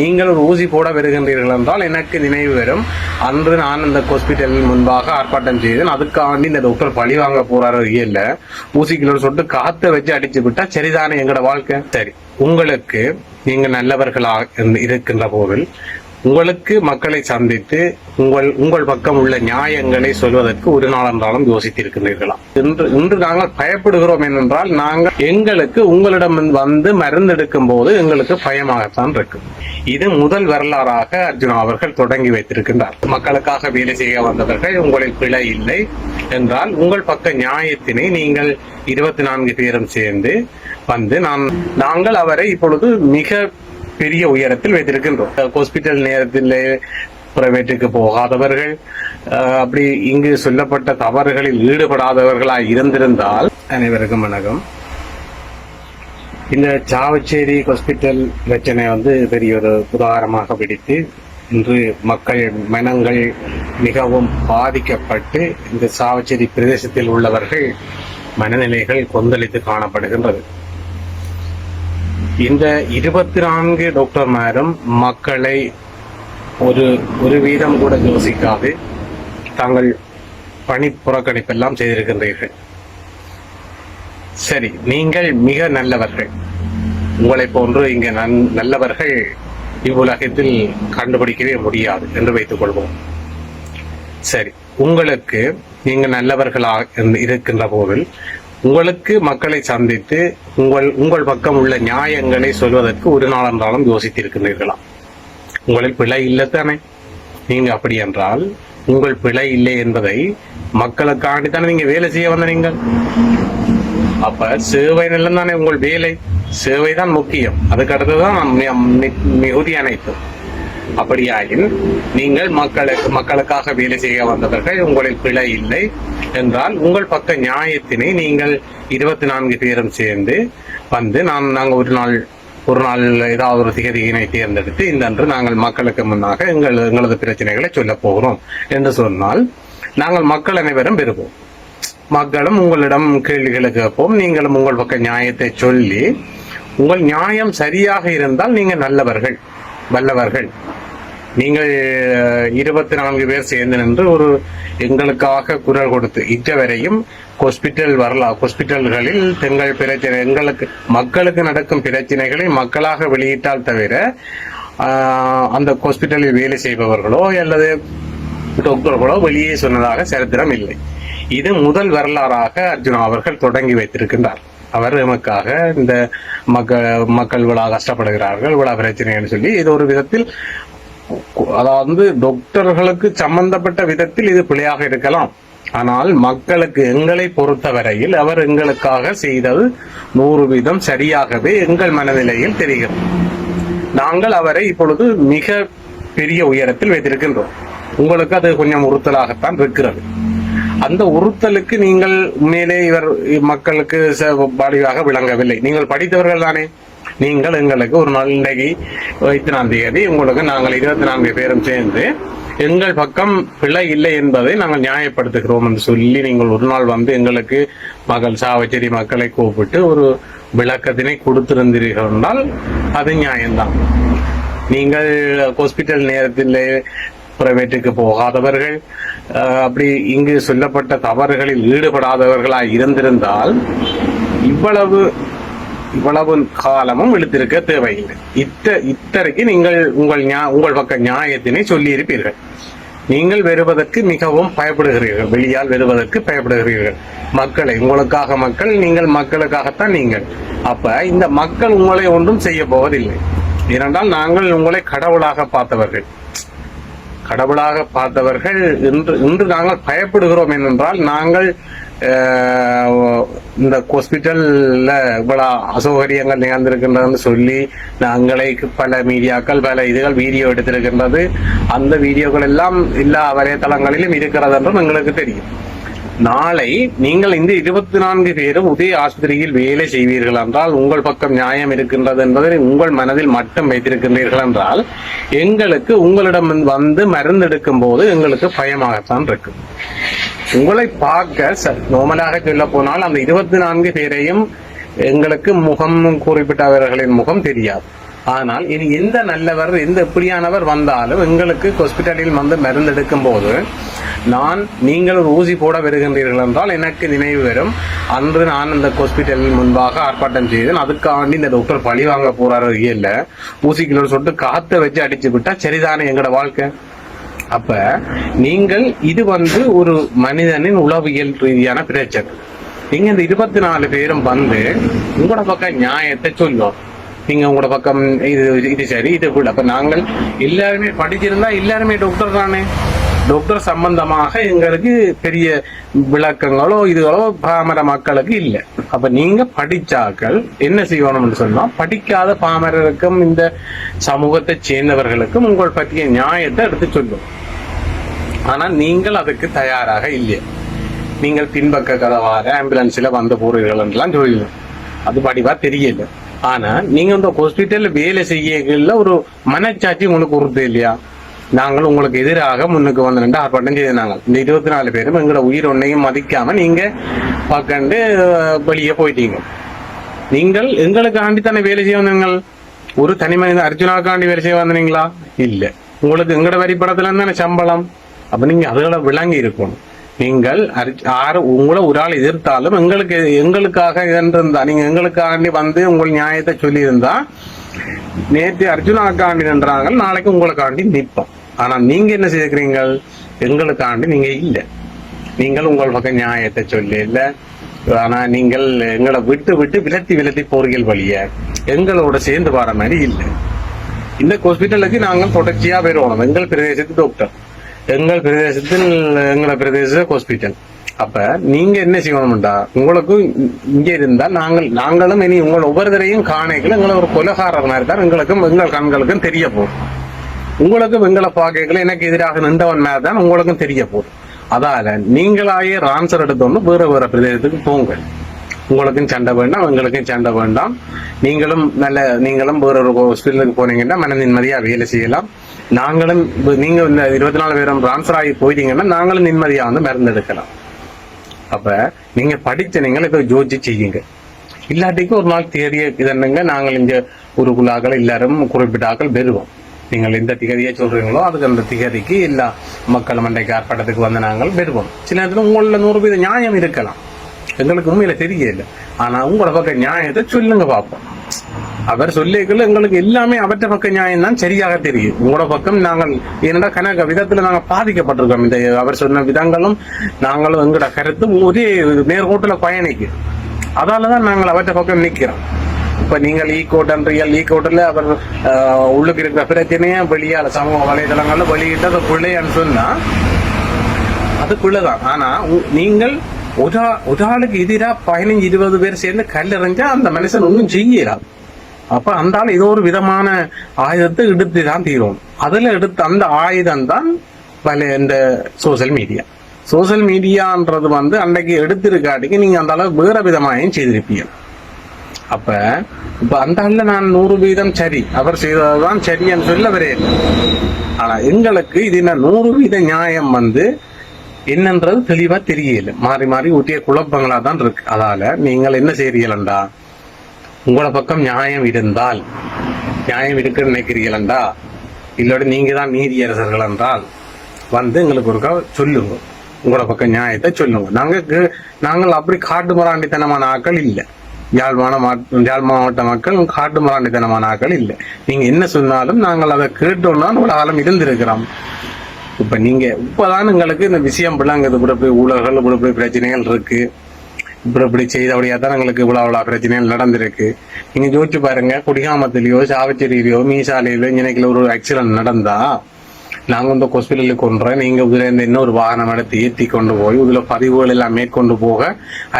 நீங்கள் ஒரு ஊசி போட வருகின்றீர்கள் என்றால் எனக்கு நினைவு வரும், அன்று நான் இந்த ஹாஸ்பிட்டலில் முன்பாக ஆர்ப்பாட்டம் செய்தேன், அதுக்காண்டி இந்த டாக்டர் பழி வாங்க போறாரு இல்ல, ஊசிக்குள்ள சொட்டு காத்த வச்சு அடிச்சு விட்டா சரிதானே எங்களோட வாழ்க்கை. சரி, உங்களுக்கு நீங்க நல்லவர்களாக இருக்கின்ற போதில் உங்களுக்கு மக்களை சந்தித்து உங்கள் பக்கம் உள்ள நியாயங்களை சொல்வதற்கு ஒரு நாள் என்றாலும் யோசித்திருக்கிறீர்களா? இன்று நாங்கள் பயப்படுகிறோம் என்றால் எங்களுக்கு உங்களிடம் வந்து மருந்தெடுக்கும் போது எங்களுக்கு பயமாகத்தான் இருக்கு. இது முதல் வரலாறாக அர்ஜுனா அவர்கள் தொடங்கி வைத்திருக்கின்றார். மக்களுக்காக வேலை செய்ய வந்தவர்கள் உங்களில் பிழை இல்லை என்றால் உங்கள் பக்க நியாயத்தினை நீங்கள் 24 பேரும் சேர்ந்து வந்து நாங்கள் அவரை இப்பொழுது மிக பெரிய உயரத்தில் வைத்திருக்கின்றோம். ஹாஸ்பிட்டல் நேரத்தில் பிரைவேட்டுக்கு போகாதவர்கள், அப்படி இங்கு சொல்லப்பட்ட தவறுகளில் ஈடுபடாதவர்களாய் இருந்திருந்தால். அனைவருக்கும் வணக்கம். இந்த சாவச்சேரி ஹாஸ்பிட்டல் பிரச்சனை பெரிய ஒரு உதாரணமாக பிடித்து இன்று மக்கள் மனங்கள் மிகவும் பாதிக்கப்பட்டு இந்த சாவச்சேரி பிரதேசத்தில் உள்ளவர்கள் மனநிலைகள் கொந்தளித்து காணப்படுகின்றது. இந்த 24 டாக்டர்மாரும் மக்களை ஒரு வீதம் கூட யோசிக்காது தாங்கள் பணி புறக்கணிப்பெல்லாம் செய்திருக்கின்றீர்கள். சரி, நீங்கள் மிக நல்லவர்கள், உங்களை போன்று இங்க நல்லவர்கள் இவ்வுலகத்தில் கண்டுபிடிக்கவே முடியாது என்று வைத்துக் கொள்வோம். சரி, உங்களுக்கு நீங்க நல்லவர்களாக இருக்கின்ற போதில் உங்களுக்கு மக்களை சந்தித்து உங்கள் பக்கம் உள்ள நியாயங்களை சொல்வதற்கு ஒரு நாள் என்றாலும் யோசித்திருக்கிறீர்களா? உங்களில் பிழை இல்லைத்தானே? நீங்க அப்படி என்றால் உங்கள் பிழை இல்லை என்பதை மக்களுக்காண்டித்தானே நீங்க வேலை செய்ய வந்த நீங்கள். அப்ப சேவை நிலம் தானே உங்கள் வேலை, சேவைதான் முக்கியம், அதுக்கு அடுத்துதான் மிகுதி அனைத்தும். அப்படியாயின் நீங்கள் மக்களுக்காக வேலை செய்ய வந்தவர்கள் உங்களில் பிழை இல்லை என்றால் உங்கள் பக்க நியாயத்தினை நீங்கள் 24 பேரும் சேர்ந்து வந்து நாங்கள் ஒரு நாள் ஏதாவது ஒரு திகதியினை தேர்ந்தெடுத்து இன்று நாங்கள் மக்களுக்கு முன்னாக எங்களது பிரச்சனைகளை சொல்ல போகிறோம் என்று சொன்னால் நாங்கள் மக்கள் அனைவரும் பெறுவோம். மக்களும் உங்களிடம் கேள்விகளை கேட்போம், நீங்களும் உங்கள் பக்க நியாயத்தை சொல்லி உங்கள் நியாயம் சரியாக இருந்தால் நீங்கள் நல்லவர்கள், வல்லவர்கள். நீங்கள் 24 பேர் சேர்ந்து நின்று எங்களுக்காக குரல் கொடுத்து இதுவரையும் ஹாஸ்பிட்டல்களில் தங்கள் பிரச்சனை மக்களுக்கு நடக்கும் பிரச்சனைகளை மக்களாக வெளியிட்டால் தவிர அந்த ஹாஸ்பிட்டலில் வேலை செய்பவர்களோ அல்லது டாக்டர்களோ வெளியே சொன்னதாக சரித்திரம் இல்லை. இது முதல் வரலாறாக அர்ஜுனா அவர்கள் தொடங்கி வைத்திருக்கின்றார். அவர் நமக்காக இந்த மக்கள் விழா கஷ்டப்படுகிறார்கள், விழா பிரச்சனைன்னு சொல்லி இது ஒரு விதத்தில், அதாவது டாக்டர்களுக்கு சம்பந்தப்பட்ட விதத்தில் இது பிழையாக இருக்கலாம். ஆனால் மக்களுக்கு எங்களை பொறுத்தவரையில் அவர் எங்களுக்காக செய்தது 100% சரியாகவே எங்கள் மனநிலையில் தெரிகிறது. நாங்கள் அவரை இப்பொழுது மிக பெரிய உயரத்தில் வைத்திருக்கின்றோம். உங்களுக்கு அது கொஞ்சம் உறுத்தலாகத்தான் இருக்கிறது. அந்த உறுத்தலுக்கு நீங்கள் உண்மையிலே இவர் மக்களுக்கு வடிவாக விளங்கவில்லை. நீங்கள் படித்தவர்கள் தானே. நீங்கள் எங்களுக்கு ஒரு நாள் இன்றைக்கு 8ஆம் தேதி உங்களுக்கு நாங்கள் 24 பேரும் சேர்ந்து எங்கள் பக்கம் பிழை இல்லை என்பதை நாங்கள் நியாயப்படுத்துகிறோம் என்று சொல்லி நீங்கள் ஒரு நாள் எங்களுக்கு சாவச்சேரி மக்களை கூப்பிட்டு ஒரு விளக்கத்தினை கொடுத்திருந்தீர்கள் என்றால் அது நியாயம்தான். நீங்கள் ஹாஸ்பிட்டல் நேரத்தில் பிரைவேட்டுக்கு போகாதவர்கள், அப்படி இங்கு சொல்லப்பட்ட தவறுகளில் ஈடுபடாதவர்களாய் இருந்திருந்தால் இவ்வளவு காலமும் இழுத்திருக்க தேவையில்லை. இத்தரைக்கு நீங்கள் உங்கள் பக்க நியாயத்தினை சொல்லி இருப்பீர்கள். நீங்கள் வருவதற்கு மிகவும் பயப்படுகிறீர்கள், வெளியால் வருவதற்கு பயப்படுகிறீர்கள். மக்களை உங்களுக்காக மக்கள், நீங்கள் மக்களுக்காகத்தான் நீங்கள். அப்ப இந்த மக்கள் உங்களை ஒன்றும் செய்ய போவதில்லை. ஏனென்றால் நாங்கள் உங்களை கடவுளாக பார்த்தவர்கள் இன்று நாங்கள் பயப்படுகிறோம் என்றால் நாங்கள் இந்த ஹாஸ்பிட்டல்ல இவ்வளவு அசௌகரியங்கள் நிகழ்ந்திருக்கின்றதுன்னு சொல்லி நாங்களை பல மீடியாக்கள் பல வீடியோ எடுத்திருக்கின்றது. அந்த வீடியோக்கள் எல்லாம் எல்லா வலைத்தளங்களிலும் இருக்கிறது என்றும் எங்களுக்கு தெரியும். நாளை நீங்கள் இந்த 24 பேரும் உதய ஆஸ்பத்திரியில் வேலை செய்வீர்கள் என்றால் உங்கள் பக்கம் நியாயம் இருக்கின்றது என்பதை உங்கள் மனதில் மட்டும் வைத்திருக்கின்றீர்கள் என்றால் எங்களுக்கு உங்களிடம் வந்து மருந்தெடுக்கும் போது எங்களுக்கு பயமாகத்தான் இருக்கு. உங்களை பார்க்க நோமலாக சொல்ல போனால் அந்த 24 பேரையும் எங்களுக்கு முகம் குறிப்பிட்டவர்களின் முகம் தெரியாது. ஆனால் இனி எந்த நல்லவர் எந்த எப்படியானவர் வந்தாலும் எங்களுக்கு ஹாஸ்பிட்டலில் வந்து மருந்து எடுக்கும் போது நீங்கள் ஒரு ஊசி போட வருகின்றீர்கள் என்றால் எனக்கு நினைவு வரும், அன்று நான் இந்த ஹாஸ்பிட்டலில் முன்பாக ஆர்ப்பாட்டம் செய்தேன், அதுக்காண்டி இந்த டாக்டர் பழி வாங்க போறாரு இல்ல, ஊசிக்குள்ள சொல்லிட்டு காத்த வச்சு அடிச்சு விட்டா சரிதானே எங்களோட வாழ்க்கை. அப்ப நீங்கள் இது வந்து ஒரு மனிதனின் உளவியல் ரீதியான பிரச்சனை. நீங்க இந்த 24 பேரும் வந்து உங்களோட பக்கம் நியாயத்தை சொல்லும், நீங்க உங்களோட பக்கம் இது சரி இது கூட. அப்ப நாங்கள் எல்லாருமே படிச்சிருந்தா எல்லாருமே டாக்டர் தானே, டாக்டர் சம்பந்தமாக எங்களுக்கு பெரிய விளக்கங்களோ இதுகளோ பாமர மக்களுக்கு இல்லை. அப்ப நீங்க படிச்சாக்கள் என்ன செய்யணும்னு சொன்னா, படிக்காத பாமரருக்கும் இந்த சமூகத்தை சேர்ந்தவர்களுக்கும் உங்கள் பற்றிய நியாயத்தை எடுத்து சொல்லும். ஆனா நீங்கள் அதுக்கு தயாராக இல்லை. நீங்கள் பின்பக்க கதவாக ஆம்புலன்ஸ்ல வந்து போறீர்கள் என்றெல்லாம் சொல்லணும், அது படிவா தெரியல. ஆனா நீங்க இந்த ஹாஸ்பிட்டல்ல வேலை செய்யல ஒரு மனச்சாட்சி உங்களுக்கு உறுத்து இல்லையா? நாங்கள் உங்களுக்கு எதிராக முன்னுக்கு வந்து நின்று ஆர்ப்பாட்டம் செய்தாங்க. இந்த 24 பேரும் எங்களோட உயிர் ஒன்னையும் மதிக்காம நீங்க பார்க்கண்டு வெளியே போயிட்டீங்க. நீங்கள் எங்களுக்காண்டி தானே வேலை செய்ய வந்தீங்கள், ஒரு தனி மனித அர்ஜுனாக்காண்டி வேலை செய்ய வந்தீங்களா? இல்ல, உங்களுக்கு எங்களோட வரிப்படத்துல தானே சம்பளம். அப்ப நீங்க அதுகளை விளங்கி இருக்கணும். நீங்கள் உங்களை ஒரு ஆள் எதிர்த்தாலும் எங்களுக்காக இருந்தா, நீங்க எங்களுக்காண்டி வந்து உங்கள் நியாயத்தை சொல்லி இருந்தா, நேற்று அர்ஜுனாக்காண்டி நின்றாங்க, நாளைக்கு உங்களுக்காண்டி நிற்போம். ஆனா நீங்க என்ன செய்கிறீர்கள், எங்களுக்காண்டி நீங்க இல்ல, நீங்கள் உங்கள் பக்கம் நியாயத்தை சொல்லி இல்ல. ஆனா நீங்கள் எங்களை விட்டு விலத்தி போறீர்கள் வழிய எங்களோட சேர்ந்து வர மாதிரி இல்லை. இந்த ஹாஸ்பிட்டலுக்கு நாங்கள் தொடர்ச்சியா வருவோம். எங்கள் பிரதேசத்து டாக்டர், எங்கள் பிரதேசத்தில் எங்களோட பிரதேச ஹாஸ்பிட்டல். அப்ப நீங்க என்ன செய்யணும்டா, உங்களுக்கு இங்க இருந்தா நாங்களும் இனி உங்கள் ஒவ்வொருத்தரையும் காணைகள் எங்களை ஒரு கொலகாரர் மாதிரி தான் எங்களுக்கும் எங்கள் கண்களுக்கும் தெரிய போகும். உங்களுக்கும் எங்களை பாக்கைகளை எனக்கு எதிராக நின்றவன் மாதிரி தான் உங்களுக்கும் தெரிய போகும். அதால நீங்களாயே ஆன்சர் எடுத்தோன்னு வேற பிரதேசத்துக்கு போங்க. உங்களுக்கும் சண்டை வேண்டாம், எங்களுக்கும் சண்டை வேண்டாம். நீங்களும் வேற ஒரு ஹாஸ்பிட்டலுக்கு போனீங்கன்னா மன நிம்மதியா வேலை செய்யலாம். நாங்களும் நீங்க இந்த 24 பேரும் டிரான்ஸ்பர் ஆகி போயிட்டீங்கன்னா நாங்களும் நிம்மதியா வந்து மருந்து எடுக்கலாம். அப்ப நீங்க படிச்ச நீங்கள் இதை யோசிச்சு செய்யுங்க. இல்லாட்டிக்கு ஒரு நாள் தேதியை இதன்னுங்க, நாங்கள் இங்க ஊருக்குள்ளாக்கள் எல்லாரும் குறிப்பிட்ட ஆக்கள் பெறுவோம். நீங்கள் எந்த திகதியை சொல்றீங்களோ அதுக்கு அந்த திகதிக்கு எல்லா மக்கள் மண்டைக்கு ஆர்ப்பாட்டத்துக்கு வந்து நாங்கள் பெறுவோம். சில நேரத்தில் உங்கள 100% நியாயம் இருக்கலாம், எங்களுக்கு உண்மையில தெரியல. ஆனா உங்களோட பக்கம் நியாயத்தை சொல்லுங்க பார்ப்போம். அவர் சொல்லிக்கல எங்களுக்கு எல்லாமே அவற்ற பக்க நியாயம் தான் சரியாக தெரியும். உங்களோட பக்கம் நாங்கள் என்னடா கணக்க விதத்துல நாங்கள் பாதிக்கப்பட்டிருக்கோம். இந்த அவர் சொன்ன விதங்களும் நாங்களும் எங்களோட கருத்தும் ஒரே நேர்கோட்டுல பயணிக்கு. அதாலதான் நாங்கள் அவற்ற பக்கம் நிக்கிறோம். இப்ப நீங்கள் ஈகோட்டல்ல அவர் உள்ளுக்கு இருக்கிற பிரச்சனைய வெளியால சமூக வலைதளங்கள்ல வெளியிட்டது பிள்ளைன்னு சொன்னா அதுக்குள்ளதான். ஆனா நீங்கள் ஒரு ஆளுக்கு எதிராக 15-20 பேர் சேர்ந்து கல்லெறிஞ்சா அந்த மனுஷன் ஒன்றும் செய்யலாம். அப்ப அந்த ஆள் ஏதோ ஒரு விதமான ஆயுதத்தை எடுத்துதான் தீரும். அதுல எடுத்த அந்த ஆயுதம் தான் இந்த சோசியல் மீடியான்றது வந்து அன்னைக்கு எடுத்திருக்காட்டிக்கு நீங்க அந்த அளவு வேற விதமாயும் செய்திருப்பீங்க. அப்ப அந்த ஆள்ல நான் 100% சரி, அவர் செய்ததுதான் சரின்னு சொல்ல வரையில. ஆனா எங்களுக்கு இது 100% நியாயம் வந்து என்னன்றது தெளிவா தெரியல. மாறி ஊட்டிய குழப்பங்களா தான் இருக்கு. அதால நீங்கள் என்ன செய்றீங்களா, உங்களோட பக்கம் நியாயம் இருந்தால், நியாயம் இருக்குன்னு நினைக்கிறீங்களா, இல்லோட நீங்க தான் நீதியரசர்கள் என்றால் வந்து எங்களுக்கு ஒருக்கா சொல்லுங்க, உங்களோட பக்கம் நியாயத்தை சொல்லுங்க. நாங்கள் அப்படி காட்டு மராண்டித்தனமான ஆக்கள் இல்லை. யாழ் மாவட்ட மக்கள் காட்டு மராண்டித்தனமான ஆக்கள் இல்லை. நீங்க என்ன சொன்னாலும் நாங்கள் அதை கேட்டோம்னா ஒரு காலம் இருந்திருக்கிறோம். இப்ப நீங்க இப்பதான் எங்களுக்கு இந்த விஷயம் பிள்ளைங்க இப்படி ஊழல்கள் இப்படி பிரச்சனைகள் இருக்கு, இப்படி செய்தபடியா தான் எங்களுக்கு இவ்வளவு பிரச்சனைகள் நடந்திருக்கு. நீங்க யோசிச்சு பாருங்க, குடிகாமத்திலேயோ சாவச்சேரியிலையோ மீசாலையிலோ இன்னைக்கு ஒரு ஆக்சிடென்ட் நடந்தா நாங்க இந்த ஹாஸ்பிட்டலுக்கு கொண்டுறோம், நீங்க இதுல இருந்து இன்னொரு வாகனம் எடுத்து ஏற்றி கொண்டு போய் இதுல பதிவுகள் எல்லாம் மேற்கொண்டு போக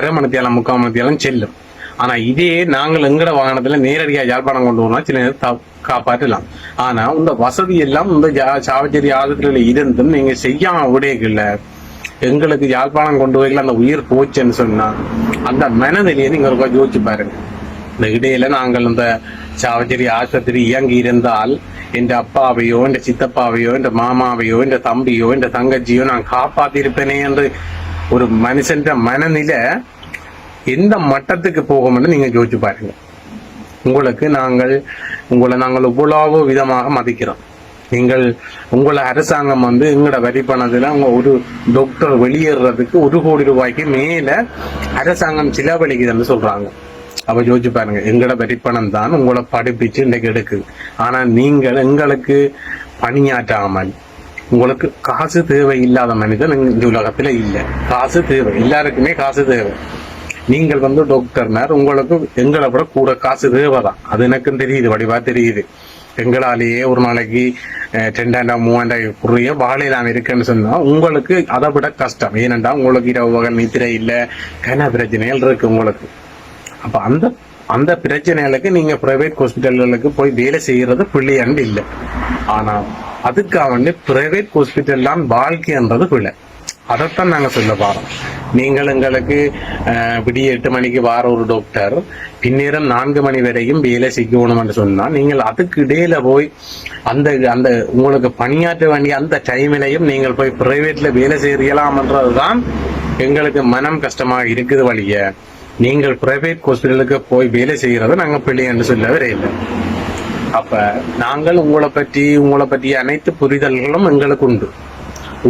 1/2 மணித்தியாலம் 3/4 மணித்தியாலம் செல்லும். ஆனா இதே நாங்கள் எங்கட வாகனத்துல நேரடியா யாழ்ப்பாணம் கொண்டு போனா சில நேரம் காப்பாற்றலாம். ஆனா இந்த வசதி எல்லாம் இந்த சாவச்சேரி ஆதத்துல இருந்தும் நீங்க செய்யாம விடையல எங்களுக்கு யாழ்ப்பாணம் கொண்டு போய்ல அந்த உயிர் போச்சுன்னு சொன்னா அந்த மனநிலையை நீங்க ஒரு யோசிச்சு பாருங்க. இந்த இடையில நாங்கள் இந்த சாவச்சேரி ஆஸ்பத்திரி இயங்கி இருந்தால் என் அப்பாவையோ என் சித்தப்பாவையோ என் மாமாவையோ என் தம்பியோ என் தங்கச்சியோ நான் காப்பாத்திருப்பேனே என்று ஒரு மனுஷன் மனநிலை எந்த மட்டத்துக்கு போகும்னு நீங்க யோசிச்சு பாருங்க. உங்களுக்கு உங்களை நாங்கள் இவ்வளவு விதமாக மதிக்கிறோம். உங்களை அரசாங்கம் எங்களோட வரி பணத்துல ஒரு டாக்டர் வெளியேறதுக்கு 1 கோடி ரூபாய்க்கு மேல அரசாங்கம் செலவழிக்குதுன்னு சொல்றாங்க. அப்ப யோசிச்சு பாருங்க, எங்களோட வரி பணம் தான் உங்களை படிப்பிச்சு இன்றைக்கு எடுக்குது. ஆனா நீங்கள் எங்களுக்கு பணியாற்றாமல், உங்களுக்கு காசு தேவை இல்லாத மனிதன் இந்த உலகத்துல இல்ல. காசு தேவை, எல்லாருக்குமே காசு தேவை. நீங்கள் டாக்டர்னார், உங்களுக்கு எங்களை விட கூட காசு தேவைதான். அது எனக்கும் தெரியுது, வடிவா தெரியுது. எங்களாலேயே ஒரு நாளைக்கு 2000 3000 குறைய வாழையிலாம் இருக்குன்னு சொன்னா உங்களுக்கு அதை விட கஷ்டம். ஏனென்றா உங்களுக்கு இரவு பகல் நித்திரை இல்ல, கன பிரச்சனைகள் இருக்கு உங்களுக்கு. அப்ப அந்த பிரச்சனைகளுக்கு நீங்க பிரைவேட் ஹாஸ்பிட்டல்களுக்கு போய் வேலை செய்யறது பிள்ளையாண்டு இல்லை. ஆனா அதுக்காக பிரைவேட் ஹாஸ்பிட்டல் தான் வாழ்க்கைன்றது பிள்ளை. அதைத்தான் நாங்க சொல்ல போறோம். நீங்கள் எங்களுக்கு விடிய 8 மணிக்கு வார ஒரு டாக்டர் பின்னேரம் 4 மணி வரையும் வேலை செய்யணும்னு சொன்னா, நீங்கள் அதுக்கு இடையில போய் அந்த உங்களுக்கு பணியாற்ற வேண்டிய அந்த டைமிலையும் நீங்கள் போய் பிரைவேட்ல வேலை செய்யலாம்ன்றதுதான் எங்களுக்கு மனம் கஷ்டமாக இருக்குது. வழிய நீங்கள் பிரைவேட் ஹாஸ்பிட்டலுக்கு போய் வேலை செய்யறத நாங்க பிள்ளை என்று சொல்லவே இல்லை. அப்ப நாங்கள் உங்களை பற்றிய அனைத்து புரிதல்களும் எங்களுக்கு உண்டு.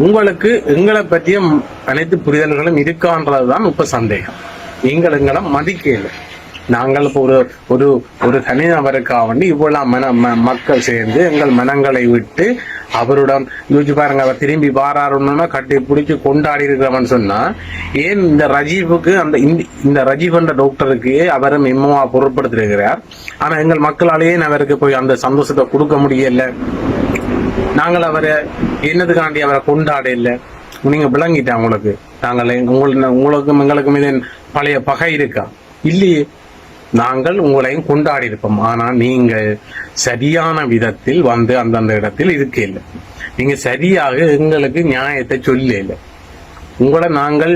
உங்களுக்கு எங்களை பற்றிய அனைத்து புரிதல்களும் இருக்கான்றதுதான் இப்ப சந்தேகம். நீங்கள் எங்களை மதிக்கல. நாங்கள் இப்போ ஒரு தனிநபருக்காக வேண்டி இவ்வளவு மக்கள் சேர்ந்து எங்கள் மனங்களை விட்டு அவருடன் யோசிச்சு பாருங்க, அவர் திரும்பி வாராருன்னா கட்டி பிடிச்சி கொண்டாடி இருக்கிறவன் சொன்னா, ஏன் இந்த ரஜீவுக்கு இந்த ரஜீவ் என்ற டாக்டருக்கு அவரும் எம்மா பொருட்படுத்திருக்கிறார். ஆனா எங்கள் மக்களாலேயே அவருக்கு போய் அந்த சந்தோஷத்தை கொடுக்க முடியல. நாங்கள் அவரை என்னதுக்காண்டி அவரை கொண்டாட இல்லை. நீங்க விளங்கிட்டா உங்களுக்கு உங்களுக்கும் எங்களுக்கும் இது பழைய பகை இருக்கா? இல்லையே. நாங்கள் உங்களையும் கொண்டாடி இருப்போம். ஆனா நீங்கள் சரியான விதத்தில் அந்தந்த இடத்தில் இருக்க இல்லை. நீங்க சரியாக எங்களுக்கு நியாயத்தை சொல்ல இல்லை. உங்களை நாங்கள்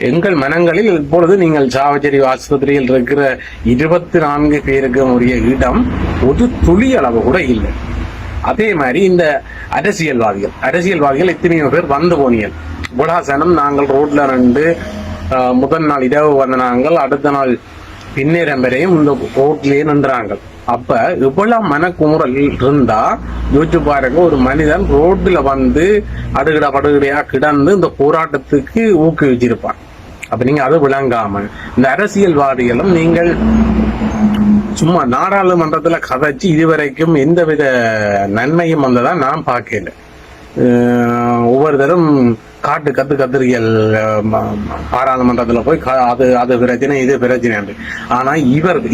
எங்கள் மனங்களில் இப்பொழுது நீங்கள் சாவச்சேரி ஆஸ்பத்திரியில் இருக்கிற 24 பேருக்கு உரிய இடம் ஒரு துளி அளவு கூட இல்லை. அதே மாதிரி இந்த அரசியல்வாதிகள் எத்தனையோ பேர் வந்து போனீர்கள். புலாசனம் நாங்கள் ரோட்ல முதல் நாள் இரவு வந்த நாங்கள் அடுத்த நாள் பின்னேரம் வரையும் இந்த ரோட்லயே நின்றாங்க. அப்ப இவ்வளவு மனக்குமுறல் இருந்தா யோசிச்சு பாருங்க, ஒரு மனிதன் ரோட்ல படுகடையா கிடந்து இந்த போராட்டத்துக்கு ஊக்குவிச்சிருப்பான். அப்ப நீங்க அது விளங்காம இந்த அரசியல்வாதிகளும் நீங்கள் சும்மா நாடாளுமன்றத்துல கதைச்சு இதுவரைக்கும் எந்தவித நன்மையும் வந்ததா நான் பார்க்கல. ஒவ்வொருத்தரும் காட்டு கத்திரியல் பாராளுமன்றத்துல போய் அது பிரச்சனை இது பிரச்சனை. ஆனா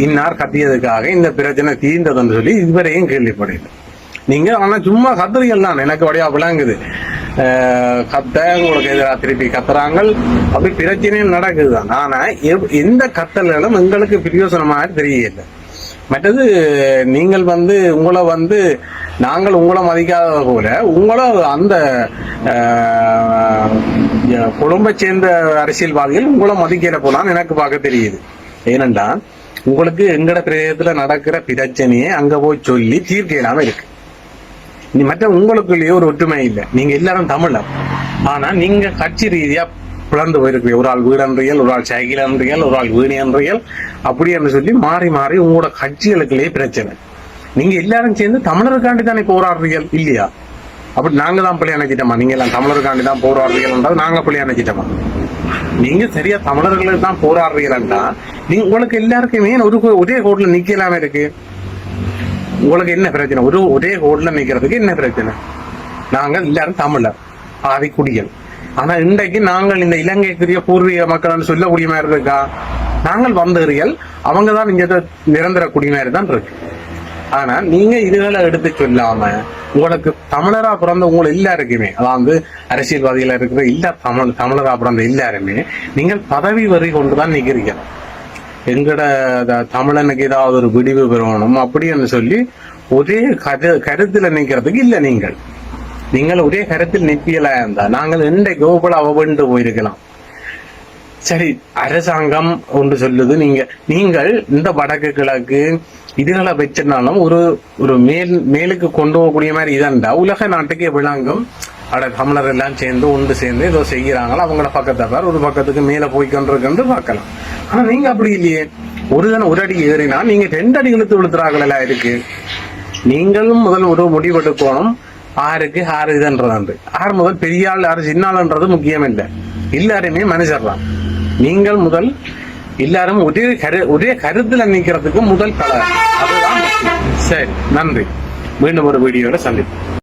இன்னார் கத்தியதுக்காக இந்த பிரச்சனை தீர்ந்ததுன்னு சொல்லி இதுவரையும் கேள்விப்படையில. நீங்க ஆனா சும்மா கத்திரியல் தான் எனக்கு வழியா விளங்குது. உங்களுக்கு எதிராக திருப்பி கத்துறாங்க, அப்படி பிரச்சனையும் நடக்குதுதான். ஆனா எந்த கத்தல்களும் எங்களுக்கு பிரயோசனமாக தெரியல. மற்றது நீங்கள் நாங்கள் உங்களை மதிக்காத போல உங்களை அந்த குடும்ப சேர்ந்த அரசியல்வாதிகள் உங்களை மதிக்கிற போலான்னு எனக்கு பார்க்க தெரியுது. ஏனென்றா உங்களுக்கு எங்கட பிரதேசத்துல நடக்கிற பிரச்சனையே அங்க போய் சொல்லி தீர்க்க இருக்கு. மற்ற உங்களுக்குள்ளேயே ஒரு ஒற்றுமை இல்லை. நீங்க எல்லாரும் தமிழர், ஆனா நீங்க கட்சி ரீதியா பிளந்து போயிருக்கு. ஒரு ஆள் வீடன்றியல், ஒரு ஆள் சைக்கிள் அன்றியல், ஒரு ஆள் வீணி அன்றியல், அப்படி என்று சொல்லி மாறி மாறி உங்களோட கட்சிகளுக்குள்ளேயே பிரச்சனை. நீங்க எல்லாரும் சேர்ந்து தமிழருக்காண்டி தானே போராடுறீர்கள் இல்லையா? அப்படி நாங்க தான் பிள்ளை அணைச்சிட்டோமா? நீங்க எல்லாம் தமிழருக்காண்டி தான் போராடுறீர்கள், நாங்க பிள்ளை அணைச்சிட்டோமா? நீங்க சரியா தமிழர்களுக்கு தான் போராடுறீங்களா? நீங்க உங்களுக்கு எல்லாருக்குமே ஒரே கோட்ல நிக்கலாம இருக்கு. உங்களுக்கு என்ன பிரச்சனை? ஒரே கோட்ல நிக்கிறதுக்கு என்ன பிரச்சனை? நாங்கள் எல்லாரும் தமிழர், ஆதிக்குடிகள். ஆனா இன்றைக்கு நாங்கள் இந்த இலங்கைக்குரிய பூர்வீக மக்கள் சொல்லக்கூடிய மாதிரி இருக்கா? நாங்கள் வந்தவர்கள் அவங்கதான் இங்க நிரந்தர குடிமையாரி தான் இருக்கு. ஆனா நீங்க இதுகளை எடுத்து சொல்லாம உங்களுக்கு தமிழரா பிறந்த உங்களை எல்லாருக்குமே, அதாவது அரசியல்வாதிகளா இருக்கிற தமிழரா பிறந்த எல்லாருமே நீங்கள் பதவி வரி கொண்டுதான் நிக்கிறீங்க. எங்கட தமிழனுக்கு ஏதாவது ஒரு விடிவு பெறணும் அப்படின்னு சொல்லி ஒரே கருத்துல நிக்கிறதுக்கு இல்ல. நீங்கள் ஒரே கருத்தில் நிற்பியலா இருந்தா நாங்கள் இன்றைக்கு போல அவண்டு போயிருக்கலாம். சரி, அரசாங்கம் ஒன்று சொல்லுது, நீங்கள் இந்த வடக்கு கிழக்கு இதுகளை வச்சிருந்தாலும் ஒரு மேலுக்கு கொண்டு போகக்கூடிய மாதிரி இதண்டா உலக நாட்டுக்கு விளங்கும். தமிழர் எல்லாம் ஒன்று சேர்ந்து ஏதோ செய்யறாங்களோ அவங்கள பக்கத்தை ஒரு பக்கத்துக்கு மேல போய்கொண்டிருக்கு பார்க்கலாம். ஆனா நீங்க அப்படி இல்லையே. ஒரு அடி ஏறினா நீங்க 2 அடி இழுத்து விழுத்துறாங்களா இருக்கு. நீங்களும் முதல் ஒரு முடிவெடுக்கணும். ஆருக்கு ஆறு இதுன்றது ஆறு முதல் பெரிய ஆள் யாரு சின்ன ஆளுன்றது முக்கியம் இல்லை. எல்லாருமே மனுஷர் தான். நீங்கள் முதல் எல்லாரும் ஒரே கருத்துல நிக்கிறதுக்கு முதல் பல அதுதான். சரி, நன்றி. மீண்டும் ஒரு வீடியோல சந்திப்போம்.